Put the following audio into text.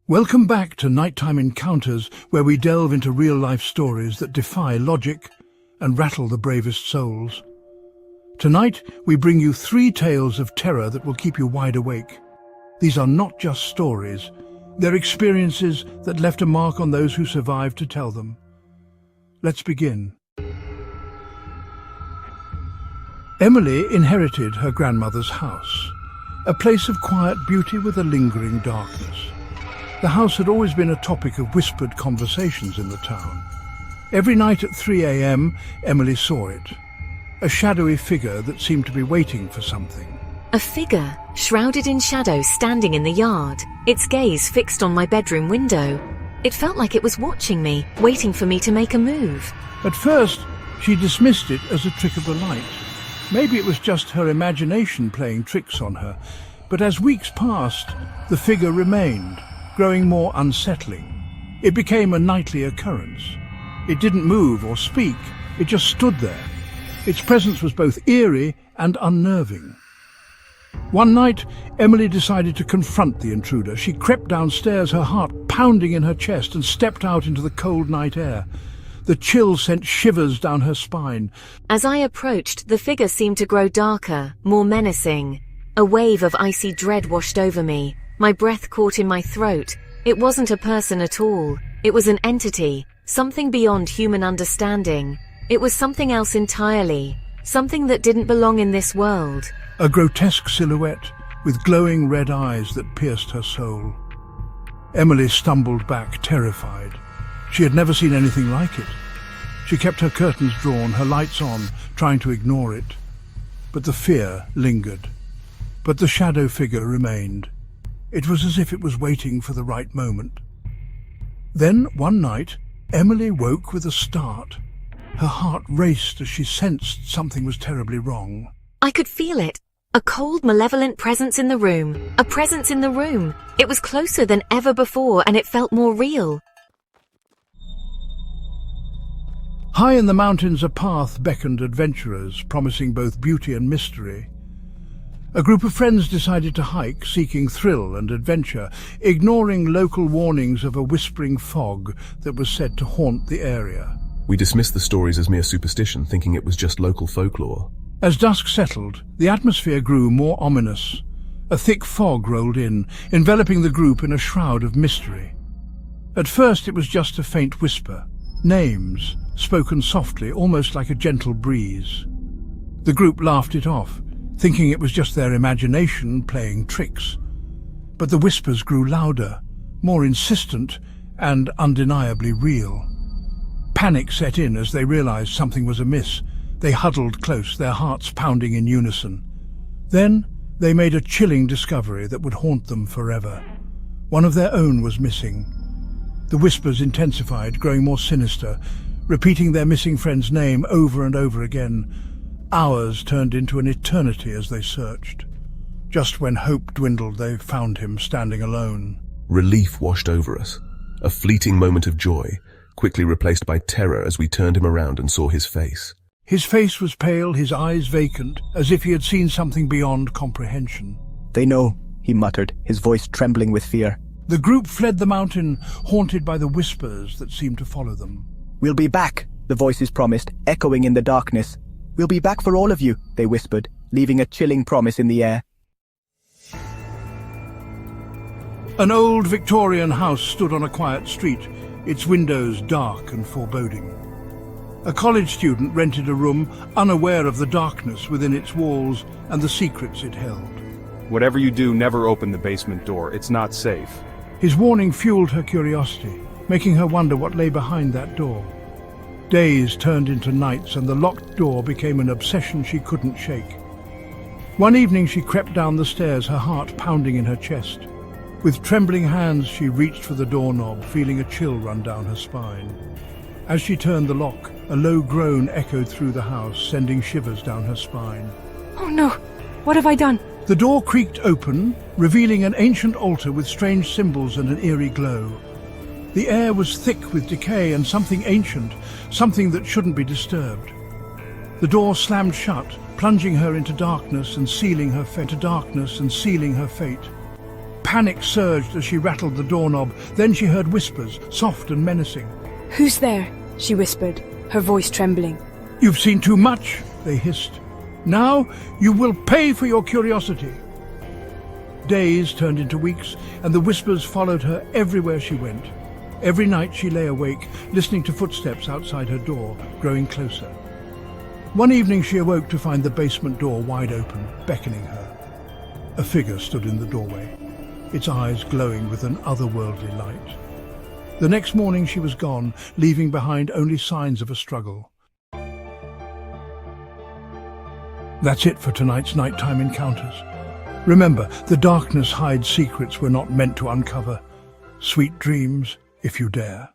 Welcome back to Nighttime Encounters, where we delve into real-life stories that defy logic and rattle the bravest souls. Tonight, we bring you 3 tales of terror that will keep you wide awake. These are not just stories. They're experiences that left a mark on those who survived to tell them. Let's begin. Emily inherited her grandmother's house, a place of quiet beauty with a lingering darkness. The house had always been a topic of whispered conversations in the town. Every night at 3 a.m, Emily saw it. A shadowy figure that seemed to be waiting for something. A figure, shrouded in shadow, standing in the yard, its gaze fixed on my bedroom window. It felt like it was watching me, waiting for me to make a move. At first, she dismissed it as a trick of the light. Maybe it was just her imagination playing tricks on her. But as weeks passed, the figure remained, growing more unsettling. It became a nightly occurrence. It didn't move or speak, it just stood there. Its presence was both eerie and unnerving. One night, Emily decided to confront the intruder. She crept downstairs, her heart pounding in her chest, and stepped out into the cold night air. The chill sent shivers down her spine. As I approached, the figure seemed to grow darker, more menacing. A wave of icy dread washed over me. My breath caught in my throat. It wasn't a person at all. It was an entity, something beyond human understanding. It was something else entirely, something that didn't belong in this world. A grotesque silhouette with glowing red eyes that pierced her soul. Emily stumbled back, terrified. She had never seen anything like it. She kept her curtains drawn, her lights on, trying to ignore it. But the fear lingered. But the shadow figure remained. It was as if it was waiting for the right moment. Then, one night, Emily woke with a start. Her heart raced as she sensed something was terribly wrong. I could feel it. A cold, malevolent presence in the room. A presence in the room. It was closer than ever before, and it felt more real. High in the mountains, a path beckoned adventurers, promising both beauty and mystery. A group of friends decided to hike, seeking thrill and adventure, ignoring local warnings of a whispering fog that was said to haunt the area. We dismissed the stories as mere superstition, thinking it was just local folklore. As dusk settled, the atmosphere grew more ominous. A thick fog rolled in, enveloping the group in a shroud of mystery. At first it was just a faint whisper, names, spoken softly, almost like a gentle breeze. The group laughed it off, thinking it was just their imagination playing tricks. But the whispers grew louder, more insistent, and undeniably real. Panic set in as they realized something was amiss. They huddled close, their hearts pounding in unison. Then they made a chilling discovery that would haunt them forever. One of their own was missing. The whispers intensified, growing more sinister, repeating their missing friend's name over and over again. Hours turned into an eternity as they searched. Just when hope dwindled, they found him standing alone. Relief washed over us. A fleeting moment of joy, quickly replaced by terror as we turned him around and saw his face. His face was pale, his eyes vacant, as if he had seen something beyond comprehension. "They know," he muttered, his voice trembling with fear. The group fled the mountain, haunted by the whispers that seemed to follow them. "We'll be back," the voices promised, echoing in the darkness. "We'll be back for all of you," they whispered, leaving a chilling promise in the air. An old Victorian house stood on a quiet street, its windows dark and foreboding. A college student rented a room, unaware of the darkness within its walls and the secrets it held. "Whatever you do, never open the basement door. It's not safe." His warning fueled her curiosity, making her wonder what lay behind that door. Days turned into nights, and the locked door became an obsession she couldn't shake. One evening she crept down the stairs, her heart pounding in her chest. With trembling hands she reached for the doorknob, feeling a chill run down her spine. As she turned the lock, a low groan echoed through the house, sending shivers down her spine. "Oh no! What have I done?" The door creaked open, revealing an ancient altar with strange symbols and an eerie glow. The air was thick with decay and something ancient, something that shouldn't be disturbed. The door slammed shut, plunging her into darkness and sealing her fate. Panic surged as she rattled the doorknob. Then she heard whispers, soft and menacing. Who's there? She whispered, her voice trembling. You've seen too much, they hissed. Now you will pay for your curiosity. Days turned into weeks, and the whispers followed her everywhere she went. Every night she lay awake, listening to footsteps outside her door, growing closer. One evening she awoke to find the basement door wide open, beckoning her. A figure stood in the doorway, its eyes glowing with an otherworldly light. The next morning she was gone, leaving behind only signs of a struggle. That's it for tonight's nighttime encounters. Remember, the darkness hides secrets we're not meant to uncover. Sweet dreams, if you dare.